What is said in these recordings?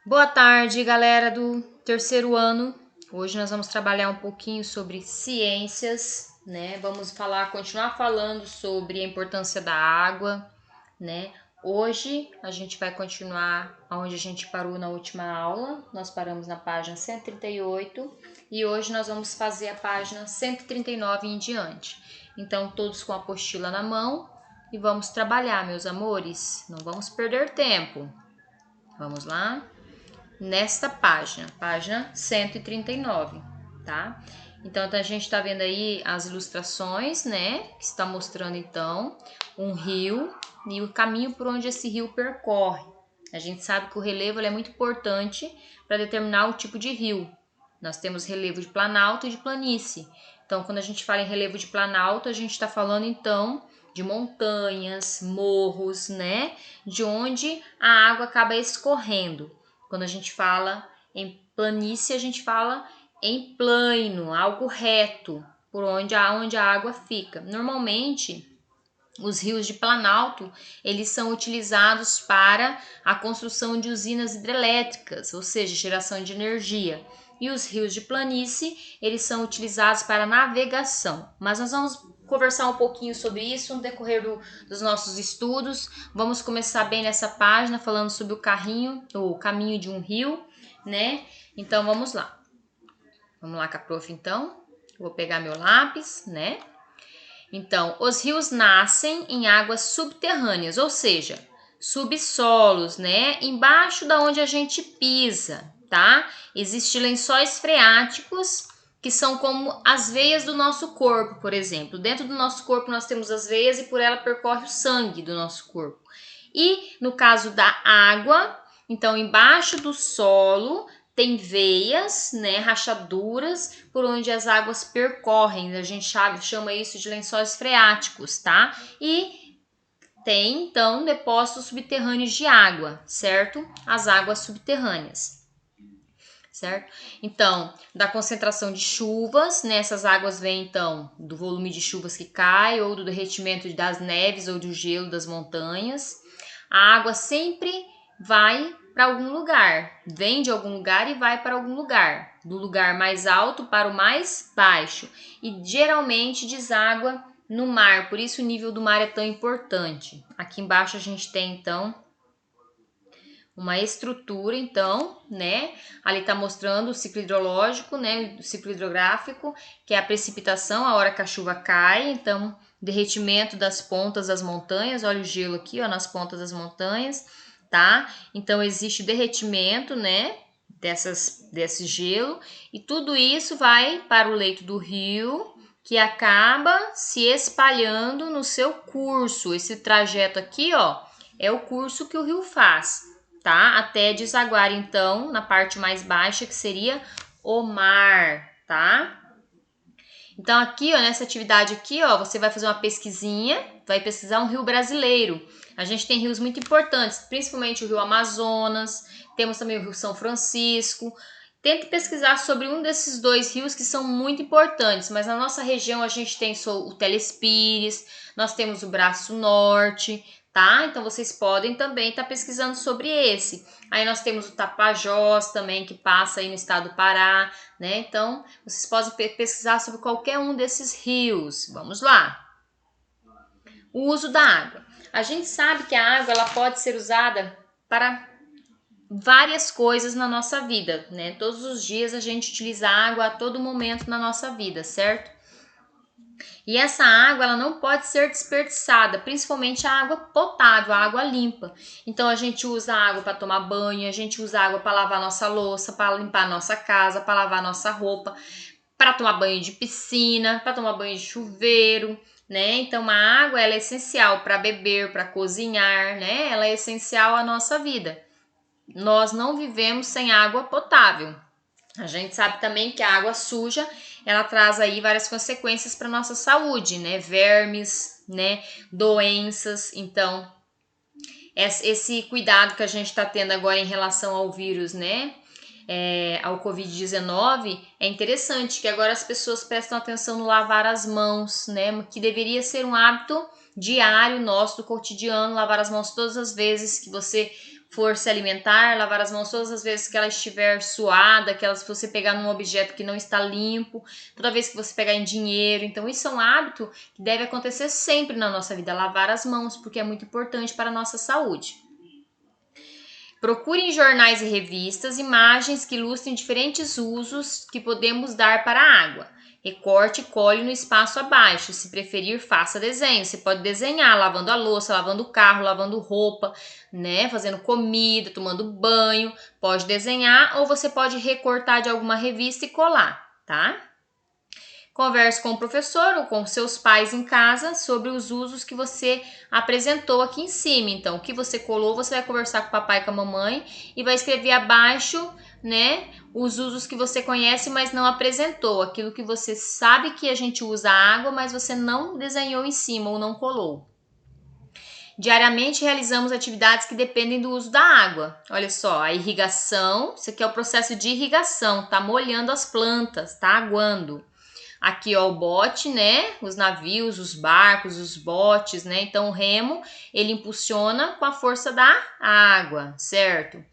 Boa tarde, galera do terceiro ano. Hoje nós vamos trabalhar um pouquinho sobre ciências, né? Continuar falando sobre a importância da água, né? Hoje a gente vai continuar onde a gente parou na última aula. Nós paramos na página 138 e hoje nós vamos fazer a página 139 em diante. Então, todos com a apostila na mão e vamos trabalhar, meus amores. Não vamos perder tempo. Vamos lá? Nesta página 139, tá? Então, a gente tá vendo aí as ilustrações, né? Que está mostrando, então, um rio e o caminho por onde esse rio percorre. A gente sabe que o relevo é muito importante para determinar o tipo de rio. Nós temos relevo de planalto e de planície. Então, quando a gente fala em relevo de planalto, a gente está falando, então, de montanhas, morros, né? De onde a água acaba escorrendo. Quando a gente fala em planície, a gente fala em plano, algo reto, por onde a água fica. Normalmente, os rios de planalto, eles são utilizados para a construção de usinas hidrelétricas, ou seja, geração de energia. E os rios de planície, eles são utilizados para navegação. Mas nós vamos conversar um pouquinho sobre isso no decorrer dos nossos estudos. Vamos começar bem nessa página, falando sobre o caminho de um rio, né? Então, vamos lá. Vamos lá com a prof, então. Vou pegar meu lápis, né? Então, os rios nascem em águas subterrâneas, ou seja, subsolos, né? Embaixo da onde a gente pisa, tá? Existem lençóis freáticos que são como as veias do nosso corpo, por exemplo. Dentro do nosso corpo nós temos as veias e por ela percorre o sangue do nosso corpo. E no caso da água, então embaixo do solo tem veias, né, rachaduras, por onde as águas percorrem. A gente chama isso de lençóis freáticos, tá? E tem, então, depósitos subterrâneos de água, certo? As águas subterrâneas, certo? Então, da concentração de chuvas, né, essas águas vêm, então, do volume de chuvas que cai, ou do derretimento das neves ou do gelo das montanhas. A água sempre vai para algum lugar, vem de algum lugar e vai para algum lugar, do lugar mais alto para o mais baixo, e geralmente deságua no mar, por isso o nível do mar é tão importante. Aqui embaixo a gente tem, então, uma estrutura, então, né? Ali está mostrando o ciclo hidrológico, né? O ciclo hidrográfico, que é a precipitação, a hora que a chuva cai, então, derretimento das pontas das montanhas, olha o gelo aqui, ó, nas pontas das montanhas, tá? Então, existe o derretimento, né? Desse gelo, e tudo isso vai para o leito do rio, que acaba se espalhando no seu curso. Esse trajeto aqui, ó, é o curso que o rio faz, tá? Até desaguar, então, na parte mais baixa, que seria o mar, tá? Então, aqui, ó, nessa atividade aqui, ó, você vai fazer uma pesquisinha, vai pesquisar um rio brasileiro. A gente tem rios muito importantes, principalmente o rio Amazonas, temos também o rio São Francisco. Tente pesquisar sobre um desses dois rios que são muito importantes, mas na nossa região a gente tem o Telespires, nós temos o Braço Norte, tá? Então vocês podem também estar pesquisando sobre esse. Aí nós temos o Tapajós também, que passa aí no estado do Pará, né? Então vocês podem pesquisar sobre qualquer um desses rios. Vamos lá. O uso da água. A gente sabe que a água ela pode ser usada para várias coisas na nossa vida, né? Todos os dias a gente utiliza água a todo momento na nossa vida, certo? E essa água ela não pode ser desperdiçada, principalmente a água potável, a água limpa. Então a gente usa água para tomar banho, a gente usa água para lavar nossa louça, para limpar nossa casa, para lavar nossa roupa, para tomar banho de piscina, para tomar banho de chuveiro, né? Então a água ela é essencial para beber, para cozinhar, né? Ela é essencial à nossa vida. Nós não vivemos sem água potável. A gente sabe também que a água suja, ela traz aí várias consequências para nossa saúde, né? Vermes, né? Doenças. Então, esse cuidado que a gente está tendo agora em relação ao vírus, né? Ao Covid-19, é interessante que agora as pessoas prestam atenção no lavar as mãos, né? Que deveria ser um hábito diário nosso, do cotidiano, lavar as mãos todas as vezes que você for se alimentar, lavar as mãos todas as vezes que ela estiver suada, se você pegar num objeto que não está limpo, toda vez que você pegar em dinheiro. Então isso é um hábito que deve acontecer sempre na nossa vida, lavar as mãos, porque é muito importante para a nossa saúde. Procure em jornais e revistas imagens que ilustrem diferentes usos que podemos dar para a água. Recorte e cole no espaço abaixo. Se preferir, faça desenho. Você pode desenhar lavando a louça, lavando o carro, lavando roupa, né? Fazendo comida, tomando banho. Pode desenhar ou você pode recortar de alguma revista e colar, tá? Converse com o professor ou com seus pais em casa sobre os usos que você apresentou aqui em cima. Então, o que você colou, você vai conversar com o papai e com a mamãe e vai escrever abaixo, né, os usos que você conhece, mas não apresentou. Aquilo que você sabe que a gente usa água, mas você não desenhou em cima ou não colou. Diariamente realizamos atividades que dependem do uso da água. Olha só, a irrigação, isso aqui é o processo de irrigação, tá molhando as plantas, tá aguando. Aqui, ó, o bote, né? Os navios, os barcos, os botes, né? Então, o remo, ele impulsiona com a força da água, certo?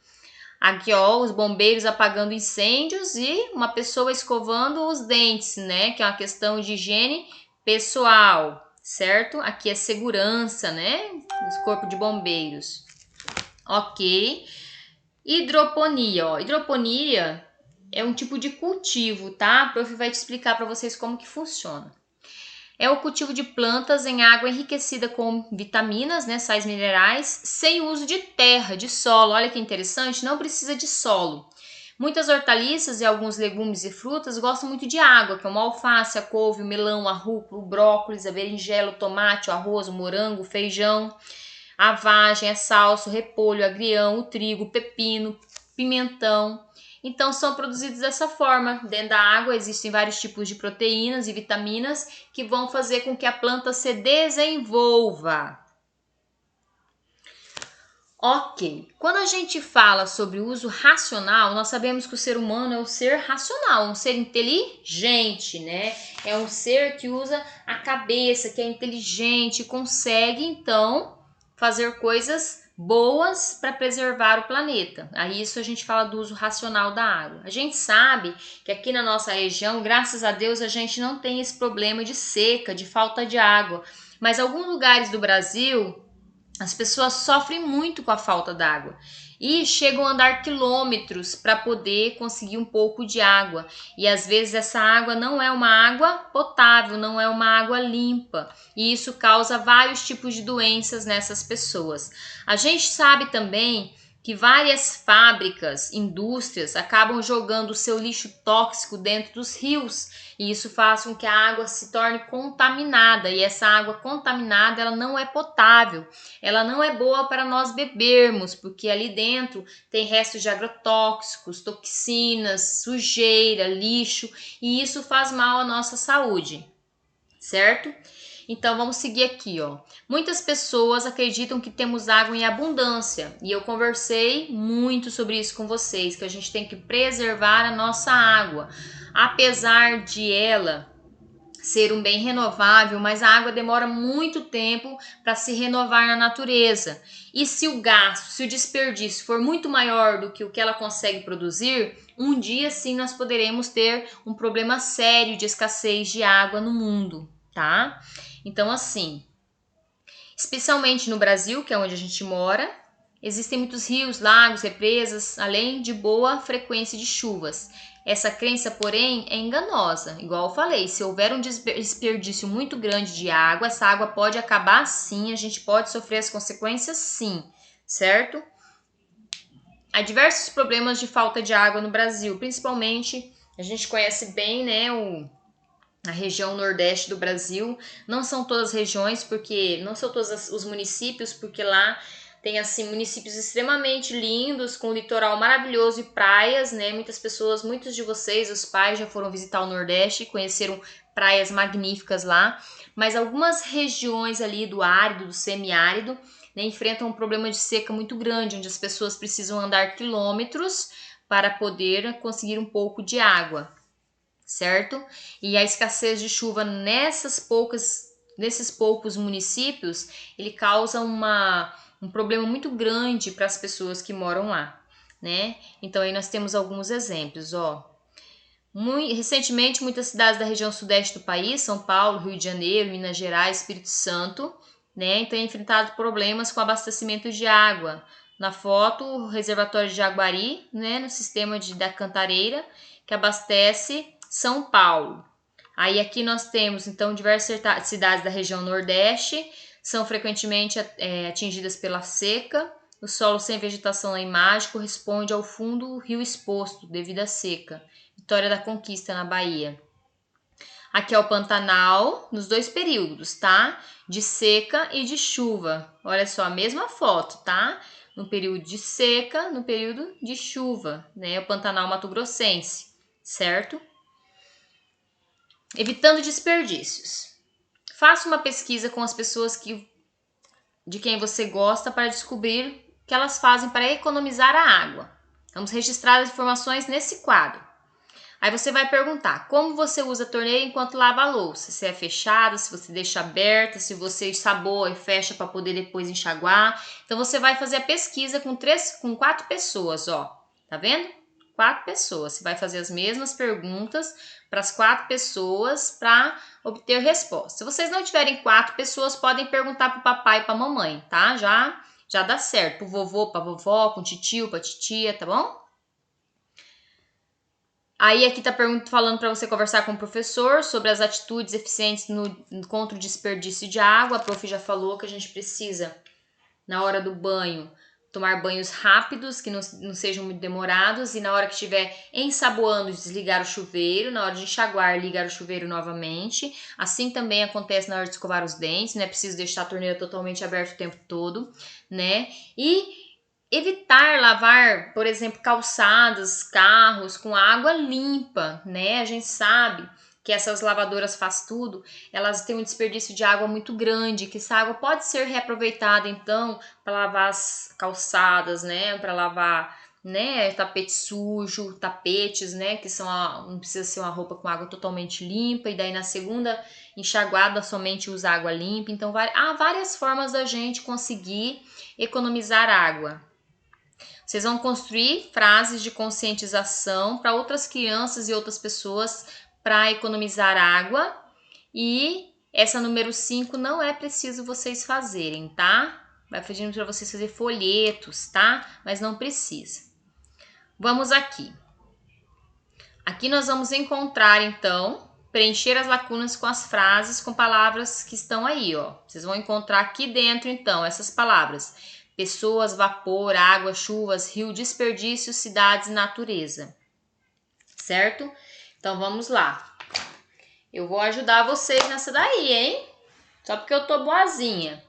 Aqui, ó, os bombeiros apagando incêndios e uma pessoa escovando os dentes, né? Que é uma questão de higiene pessoal, certo? Aqui é segurança, né? Os corpos de bombeiros. Ok. Hidroponia, ó. Hidroponia é um tipo de cultivo, tá? A prof vai te explicar para vocês como que funciona. É o cultivo de plantas em água enriquecida com vitaminas, né, sais minerais, sem uso de terra, de solo. Olha que interessante, não precisa de solo. Muitas hortaliças e alguns legumes e frutas gostam muito de água, como a alface, a couve, o melão, a rúcula, o brócolis, a berinjela, o tomate, o arroz, o morango, o feijão, a vagem, a salsa, o repolho, o agrião, o trigo, o pepino, pimentão. Então, são produzidos dessa forma. Dentro da água existem vários tipos de proteínas e vitaminas que vão fazer com que a planta se desenvolva. Ok, quando a gente fala sobre o uso racional, nós sabemos que o ser humano é um ser racional, um ser inteligente, né? É um ser que usa a cabeça, que é inteligente, consegue, então, fazer coisas boas para preservar o planeta. Aí isso a gente fala do uso racional da água. A gente sabe que aqui na nossa região, graças a Deus, a gente não tem esse problema de seca, de falta de água. Mas alguns lugares do Brasil, as pessoas sofrem muito com a falta d'água e chegam a andar quilômetros para poder conseguir um pouco de água. E às vezes essa água não é uma água potável, não é uma água limpa. E isso causa vários tipos de doenças nessas pessoas. A gente sabe também que várias fábricas, indústrias acabam jogando o seu lixo tóxico dentro dos rios e isso faz com que a água se torne contaminada e essa água contaminada ela não é potável, ela não é boa para nós bebermos porque ali dentro tem restos de agrotóxicos, toxinas, sujeira, lixo e isso faz mal à nossa saúde, certo? Então vamos seguir aqui, ó. Muitas pessoas acreditam que temos água em abundância e eu conversei muito sobre isso com vocês, que a gente tem que preservar a nossa água, apesar de ela ser um bem renovável, mas a água demora muito tempo para se renovar na natureza. E se o gasto, se o desperdício for muito maior do que o que ela consegue produzir, um dia sim nós poderemos ter um problema sério de escassez de água no mundo, tá? Então, assim, especialmente no Brasil, que é onde a gente mora, existem muitos rios, lagos, represas, além de boa frequência de chuvas. Essa crença, porém, é enganosa. Igual eu falei, se houver um desperdício muito grande de água, essa água pode acabar sim, a gente pode sofrer as consequências sim, certo? Há diversos problemas de falta de água no Brasil, principalmente, a gente conhece bem, né, a região nordeste do Brasil. Não são todas as regiões, porque não são todos os municípios, porque lá tem assim municípios extremamente lindos, com um litoral maravilhoso e praias, né? Muitas pessoas, muitos de vocês, os pais já foram visitar o Nordeste e conheceram praias magníficas lá, mas algumas regiões ali do árido, do semiárido, né, enfrentam um problema de seca muito grande, onde as pessoas precisam andar quilômetros para poder conseguir um pouco de água, certo? E a escassez de chuva nesses poucos municípios, ele causa um problema muito grande para as pessoas que moram lá, né? Então aí nós temos alguns exemplos, ó. Recentemente, muitas cidades da região sudeste do país, São Paulo, Rio de Janeiro, Minas Gerais, Espírito Santo, né, têm enfrentado problemas com abastecimento de água. Na foto, o reservatório de Jaguari, né, no sistema da Cantareira, que abastece São Paulo. Aí aqui nós temos, então, diversas cidades da região nordeste, são frequentemente atingidas pela seca. O solo sem vegetação na imagem corresponde ao fundo rio exposto devido à seca. Vitória da Conquista, na Bahia. Aqui é o Pantanal, nos dois períodos, tá? De seca e de chuva. Olha só, a mesma foto, tá? No período de seca, no período de chuva, né? O Pantanal mato-grossense, certo? Evitando desperdícios. Faça uma pesquisa com as pessoas de quem você gosta para descobrir o que elas fazem para economizar a água. Vamos registrar as informações nesse quadro. Aí você vai perguntar como você usa a torneira enquanto lava a louça. Se é fechada, se você deixa aberta, se você ensaboa e fecha para poder depois enxaguar. Então você vai fazer a pesquisa com 4 pessoas, ó. Tá vendo? 4 pessoas. Você vai fazer as mesmas perguntas para as 4 pessoas para obter resposta. Se vocês não tiverem 4 pessoas, podem perguntar para o papai e para a mamãe, tá? Já dá certo. Para o vovô, para a vovó, com o titio, para a titia, tá bom? Aí aqui tá falando para você conversar com o professor sobre as atitudes eficientes contra o desperdício de água. A prof já falou que a gente precisa, na hora do banho, tomar banhos rápidos, que não sejam muito demorados. E na hora que estiver ensaboando, desligar o chuveiro. Na hora de enxaguar, ligar o chuveiro novamente. Assim também acontece na hora de escovar os dentes. Não é preciso deixar a torneira totalmente aberta o tempo todo, né? E evitar lavar, por exemplo, calçadas, carros com água limpa, né? A gente sabe que essas lavadoras faz tudo, elas têm um desperdício de água muito grande, que essa água pode ser reaproveitada, então, para lavar as calçadas, né? Para lavar, né, tapete sujo, tapetes, né, que não precisa ser uma roupa com água totalmente limpa, e daí na segunda enxaguada somente usa água limpa. Então, há várias formas da gente conseguir economizar água. Vocês vão construir frases de conscientização para outras crianças e outras pessoas para economizar água. E essa número 5 não é preciso vocês fazerem, tá? Vai pedindo para vocês fazer folhetos, tá? Mas não precisa. Vamos aqui. Aqui nós vamos encontrar, então, preencher as lacunas com as frases com palavras que estão aí, ó. Vocês vão encontrar aqui dentro, então, essas palavras: pessoas, vapor, água, chuvas, rio, desperdício, cidades e natureza. Certo? Então vamos lá. Eu vou ajudar vocês nessa daí, hein? Só porque eu tô boazinha.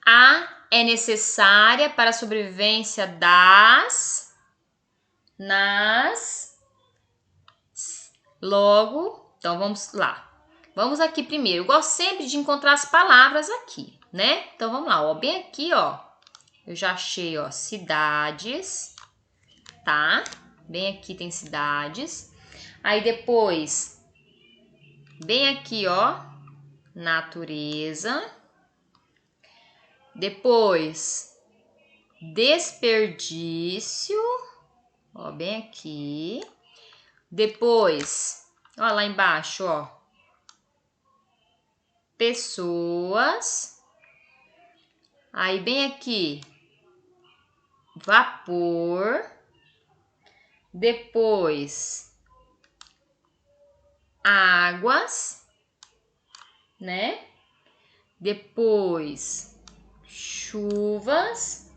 A é necessária para a sobrevivência logo. Então vamos lá. Vamos aqui primeiro. Eu gosto sempre de encontrar as palavras aqui, né? Então vamos lá, ó. Bem aqui, ó. Eu já achei, ó, cidades, tá? Bem aqui tem cidades. Aí depois, bem aqui, ó, natureza. Depois, desperdício, ó, bem aqui. Depois, ó, lá embaixo, ó, pessoas. Aí bem aqui, vapor. Depois, águas, né? Depois, chuvas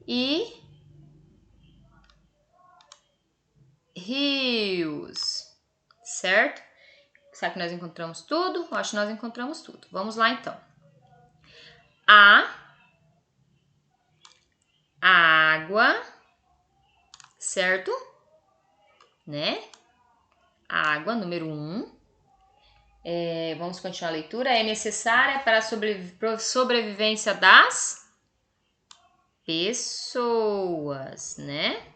e rios, certo? Será que nós encontramos tudo? Eu acho que nós encontramos tudo. Vamos lá, então. A água, certo? Né? A água, número 1. Vamos continuar a leitura. É necessária para a sobrevivência das pessoas, né?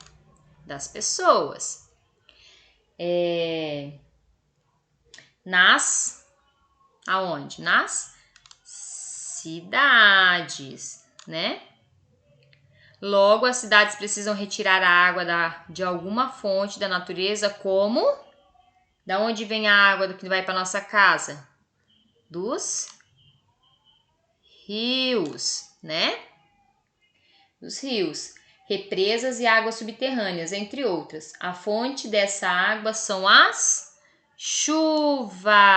Das pessoas. Aonde? Nas cidades. né? Logo, as cidades precisam retirar a água de alguma fonte da natureza, como? Da onde vem a água do que vai para nossa casa? Dos rios, né? Dos rios, represas e águas subterrâneas, entre outras. A fonte dessa água são as chuvas.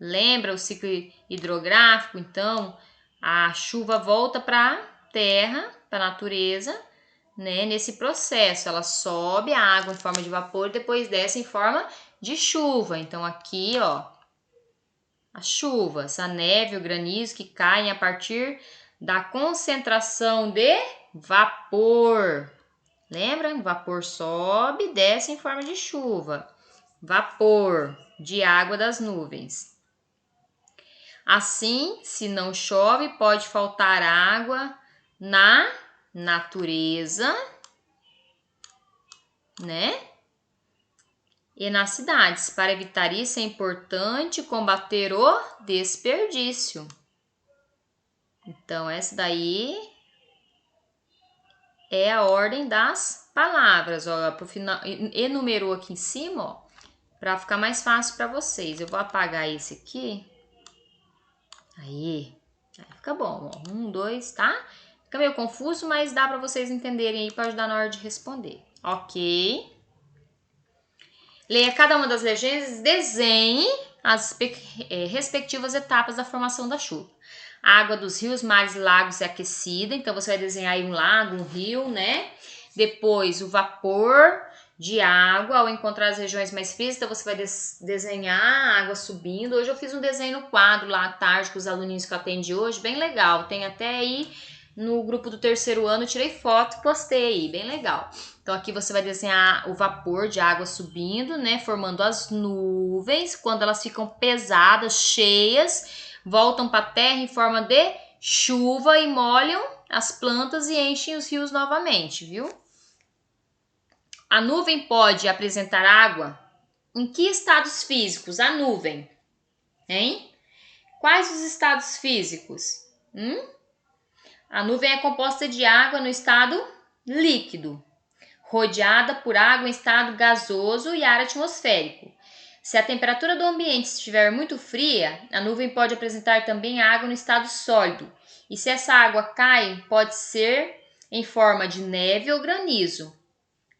Lembra o ciclo hidrográfico? Então, a chuva volta para a terra, para a natureza, né? Nesse processo, ela sobe a água em forma de vapor e depois desce em forma de chuva. Então, aqui, ó, as chuvas, a neve, o granizo que caem a partir da concentração de vapor. Lembra? O vapor sobe e desce em forma de chuva. Vapor de água das nuvens. Assim, se não chove, pode faltar água na natureza, né? E nas cidades. Para evitar isso, é importante combater o desperdício. Então, essa daí é a ordem das palavras. Ó, pro final, enumerou aqui em cima, ó, para ficar mais fácil para vocês. Eu vou apagar esse aqui. Aí fica bom, ó. 1, 2, tá? Fica meio confuso, mas dá para vocês entenderem aí para ajudar na hora de responder. Ok? Leia cada uma das legendas e desenhe as respectivas etapas da formação da chuva. A água dos rios, mares e lagos é aquecida, então você vai desenhar aí um lago, um rio, né? Depois, o vapor de água, ao encontrar as regiões mais frias, então você vai desenhar a água subindo. Hoje eu fiz um desenho no quadro lá à tarde com os aluninhos que eu atendi hoje, bem legal. Tem até aí no grupo do 3º ano, tirei foto e postei aí, bem legal. Então aqui você vai desenhar o vapor de água subindo, né, formando as nuvens. Quando elas ficam pesadas, cheias, voltam para a terra em forma de chuva e molham as plantas e enchem os rios novamente, viu? A nuvem pode apresentar água? Em que estados físicos? A nuvem, hein? Quais os estados físicos? A nuvem é composta de água no estado líquido, rodeada por água em estado gasoso e ar atmosférico. Se a temperatura do ambiente estiver muito fria, a nuvem pode apresentar também água no estado sólido. E se essa água cai, pode ser em forma de neve ou granizo,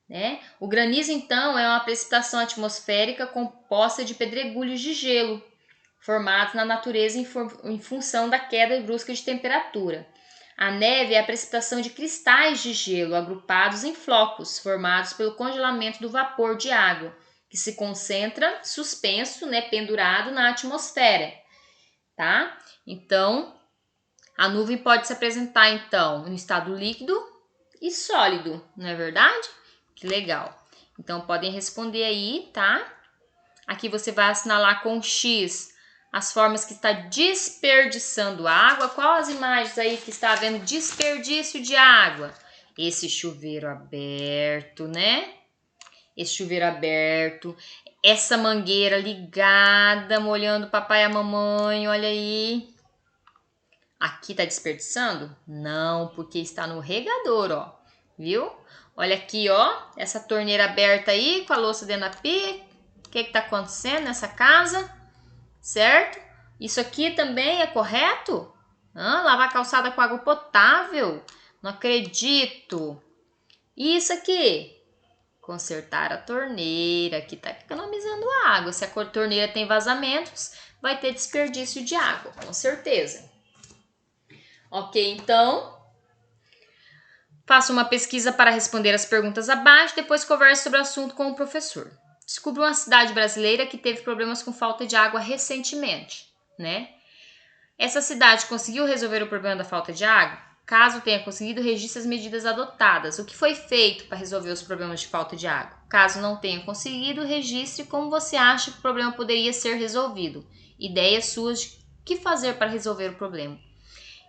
né? O granizo, então, é uma precipitação atmosférica composta de pedregulhos de gelo, formados na natureza em função da queda brusca de temperatura. A neve é a precipitação de cristais de gelo agrupados em flocos, formados pelo congelamento do vapor de água, que se concentra suspenso, né, pendurado na atmosfera, tá? Então, a nuvem pode se apresentar, então, em estado líquido e sólido, não é verdade? Que legal. Então, podem responder aí, tá? Aqui você vai assinalar com X as formas que está desperdiçando água. Qual as imagens aí que está havendo desperdício de água? Esse chuveiro aberto, né? Esse chuveiro aberto. Essa mangueira ligada, molhando o papai e a mamãe, olha aí. Aqui tá desperdiçando? Não, porque está no regador, ó. Viu? Olha aqui, ó. Essa torneira aberta aí, com a louça dentro da pia. O que tá acontecendo nessa casa? Certo? Isso aqui também é correto? Lavar a calçada com água potável? Não acredito. E isso aqui? Consertar a torneira, que tá economizando água. Se a torneira tem vazamentos, vai ter desperdício de água, com certeza. Ok, então, faça uma pesquisa para responder as perguntas abaixo, depois converse sobre o assunto com o professor. Descubra uma cidade brasileira que teve problemas com falta de água recentemente, né? Essa cidade conseguiu resolver o problema da falta de água? Caso tenha conseguido, registre as medidas adotadas. O que foi feito para resolver os problemas de falta de água? Caso não tenha conseguido, registre como você acha que o problema poderia ser resolvido. Ideias suas de o que fazer para resolver o problema.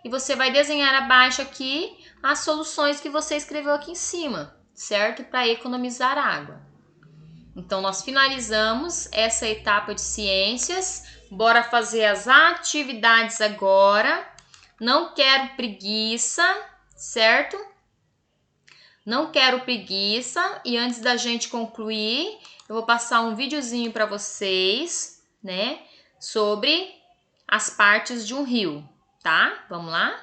E você vai desenhar abaixo aqui as soluções que você escreveu aqui em cima, certo? Para economizar água. Então, nós finalizamos essa etapa de ciências. Bora fazer as atividades agora. Não quero preguiça, certo? Não quero preguiça. E antes da gente concluir, eu vou passar um videozinho para vocês, né? Sobre as partes de um rio, tá? Vamos lá?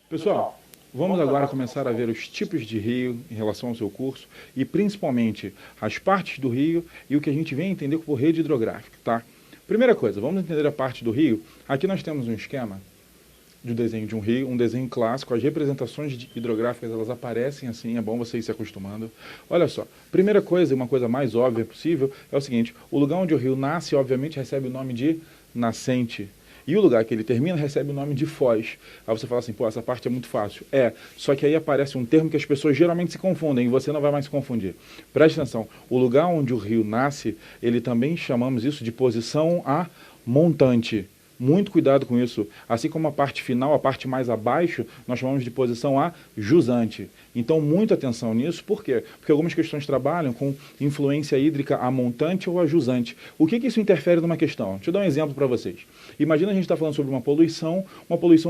Pessoal, vamos agora começar a ver os tipos de rio em relação ao seu curso e principalmente as partes do rio e o que a gente vem entender por rede hidrográfica, tá? Primeira coisa, vamos entender a parte do rio. Aqui nós temos um esquema de um desenho de um rio, um desenho clássico. As representações hidrográficas, elas aparecem assim, é bom você ir se acostumando. Olha só, primeira coisa, e uma coisa mais óbvia possível, é o seguinte: o lugar onde o rio nasce, obviamente, recebe o nome de nascente. E o lugar que ele termina recebe o nome de foz. Aí você fala assim, pô, essa parte é muito fácil. Só que aí aparece um termo que as pessoas geralmente se confundem, e você não vai mais se confundir. Preste atenção, o lugar onde o rio nasce, ele também chamamos isso de posição a montante. Muito cuidado com isso. Assim como a parte final, a parte mais abaixo, nós chamamos de posição a jusante. Então, muita atenção nisso. Por quê? Porque algumas questões trabalham com influência hídrica a montante ou a jusante. O que isso interfere numa questão? Deixa eu dar um exemplo para vocês. Imagina a gente está falando sobre uma poluição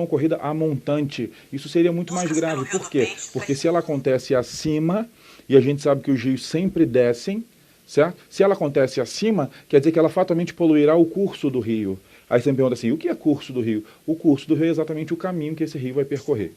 ocorrida a montante. Isso seria muito mais grave. Por quê? Porque se ela acontece acima, e a gente sabe que os rios sempre descem, certo? Se ela acontece acima, quer dizer que ela fatalmente poluirá o curso do rio. Aí você me pergunta assim, o que é curso do rio? O curso do rio é exatamente o caminho que esse rio vai percorrer.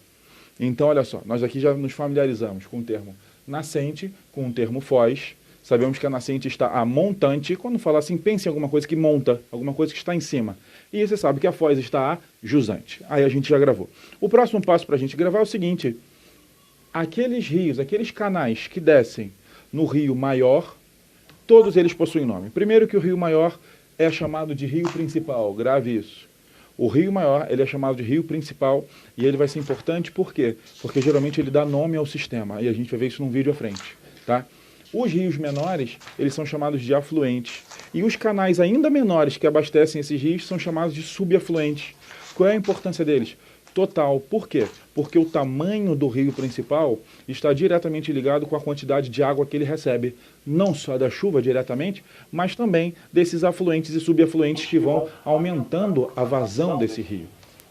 Então, olha só, nós aqui já nos familiarizamos com o termo nascente, com o termo foz. Sabemos que a nascente está a montante. Quando fala assim, pense em alguma coisa que monta, alguma coisa que está em cima. E você sabe que a foz está a jusante. Aí a gente já gravou. O próximo passo para a gente gravar é o seguinte: aqueles rios, aqueles canais que descem no rio maior, todos eles possuem nome. Primeiro que o rio maior é chamado de rio principal, grave isso. O rio maior, ele é chamado de rio principal e ele vai ser importante por quê? Porque geralmente ele dá nome ao sistema, e a gente vai ver isso num vídeo à frente, tá? Os rios menores, eles são chamados de afluentes, e os canais ainda menores que abastecem esses rios são chamados de subafluentes. Qual é a importância deles? Total. Por quê? Porque o tamanho do rio principal está diretamente ligado com a quantidade de água que ele recebe, não só da chuva diretamente, mas também desses afluentes e subafluentes que vão aumentando a vazão desse rio,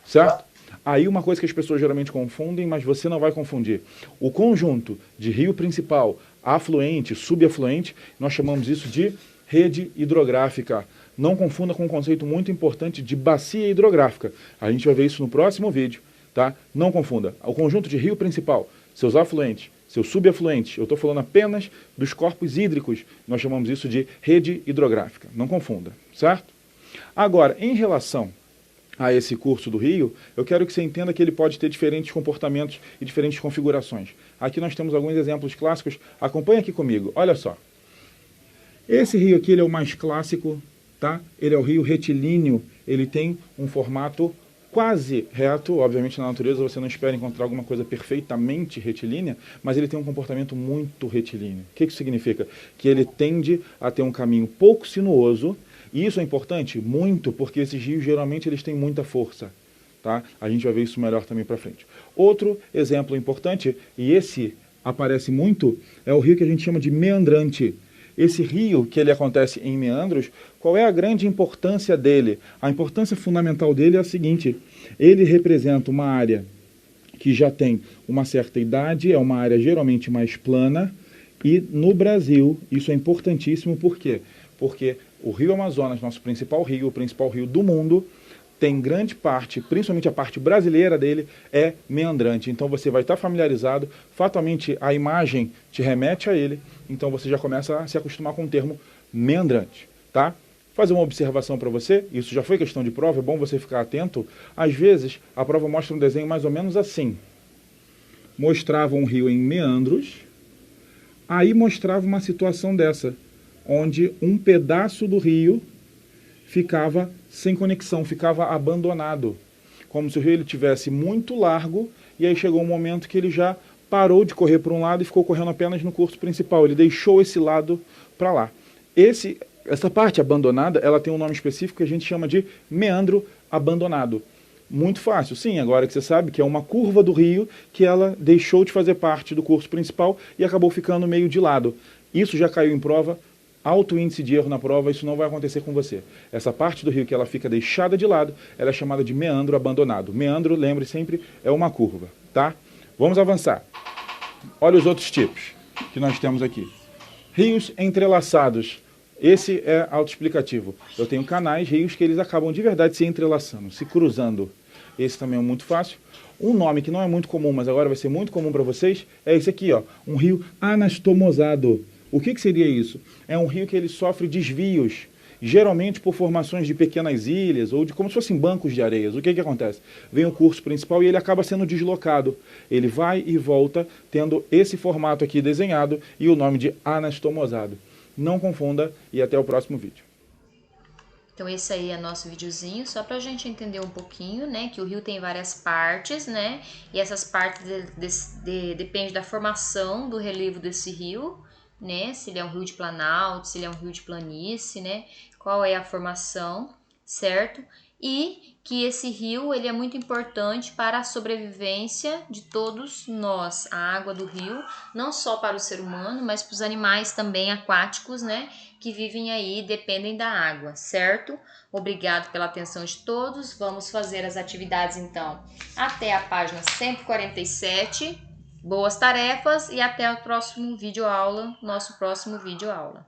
certo? Aí uma coisa que as pessoas geralmente confundem, mas você não vai confundir. O conjunto de rio principal, afluente, subafluente, nós chamamos isso de rede hidrográfica. Não confunda com um conceito muito importante de bacia hidrográfica. A gente vai ver isso no próximo vídeo, tá? Não confunda. O conjunto de rio principal, seus afluentes, seus subafluentes, eu estou falando apenas dos corpos hídricos, nós chamamos isso de rede hidrográfica. Não confunda, certo? Agora, em relação a esse curso do rio, eu quero que você entenda que ele pode ter diferentes comportamentos e diferentes configurações. Aqui nós temos alguns exemplos clássicos. Acompanhe aqui comigo. Olha só. Esse rio aqui ele é o mais clássico, tá? Ele é o rio retilíneo. Ele tem um formato quase reto. Obviamente, na natureza você não espera encontrar alguma coisa perfeitamente retilínea, mas ele tem um comportamento muito retilíneo. O que isso significa? Que ele tende a ter um caminho pouco sinuoso. E isso é importante? Muito, porque esses rios geralmente eles têm muita força. Tá? A gente vai ver isso melhor também para frente. Outro exemplo importante, e esse aparece muito, é o rio que a gente chama de meandrante. Esse rio, que ele acontece em meandros, qual é a grande importância dele? A importância fundamental dele é a seguinte: ele representa uma área que já tem uma certa idade, é uma área geralmente mais plana, e no Brasil, isso é importantíssimo, por quê? Porque o Rio Amazonas, nosso principal rio, o principal rio do mundo, tem grande parte, principalmente a parte brasileira dele, é meandrante. Então você vai estar familiarizado, fatalmente a imagem te remete a ele, então você já começa a se acostumar com o termo meandrante, tá? Fazer uma observação para você, isso já foi questão de prova, é bom você ficar atento. Às vezes, a prova mostra um desenho mais ou menos assim. Mostrava um rio em meandros, aí mostrava uma situação dessa, onde um pedaço do rio ficava sem conexão, ficava abandonado. Como se o rio ele tivesse muito largo, e aí chegou um momento que ele já parou de correr para um lado e ficou correndo apenas no curso principal. Ele deixou esse lado para lá. Esse Essa parte abandonada, ela tem um nome específico que a gente chama de meandro abandonado. Muito fácil, sim, agora que você sabe que é uma curva do rio que ela deixou de fazer parte do curso principal e acabou ficando meio de lado. Isso já caiu em prova, alto índice de erro na prova, isso não vai acontecer com você. Essa parte do rio que ela fica deixada de lado, ela é chamada de meandro abandonado. Meandro, lembre sempre, é uma curva, tá? Vamos avançar. Olha os outros tipos que nós temos aqui. Rios entrelaçados. Esse é autoexplicativo. Eu tenho canais, rios que eles acabam de verdade se entrelaçando, se cruzando. Esse também é muito fácil. Um nome que não é muito comum, mas agora vai ser muito comum para vocês, é esse aqui, ó, um rio anastomosado. O que seria isso? É um rio que ele sofre desvios, geralmente por formações de pequenas ilhas ou de como se fossem bancos de areias. O que acontece? Vem o curso principal e ele acaba sendo deslocado. Ele vai e volta tendo esse formato aqui desenhado e o nome de anastomosado. Não confunda e até o próximo vídeo. Então esse aí é nosso videozinho, só pra gente entender um pouquinho, né, que o rio tem várias partes, né, e essas partes depende da formação do relevo desse rio, né, se ele é um rio de planalto, se ele é um rio de planície, né, qual é a formação, certo? E que esse rio ele é muito importante para a sobrevivência de todos nós, a água do rio, não só para o ser humano, mas para os animais também aquáticos, né, que vivem aí e dependem da água, certo? Obrigado pela atenção de todos, vamos fazer as atividades então até a página 147, boas tarefas e até o próximo vídeo aula, nosso próximo vídeo aula.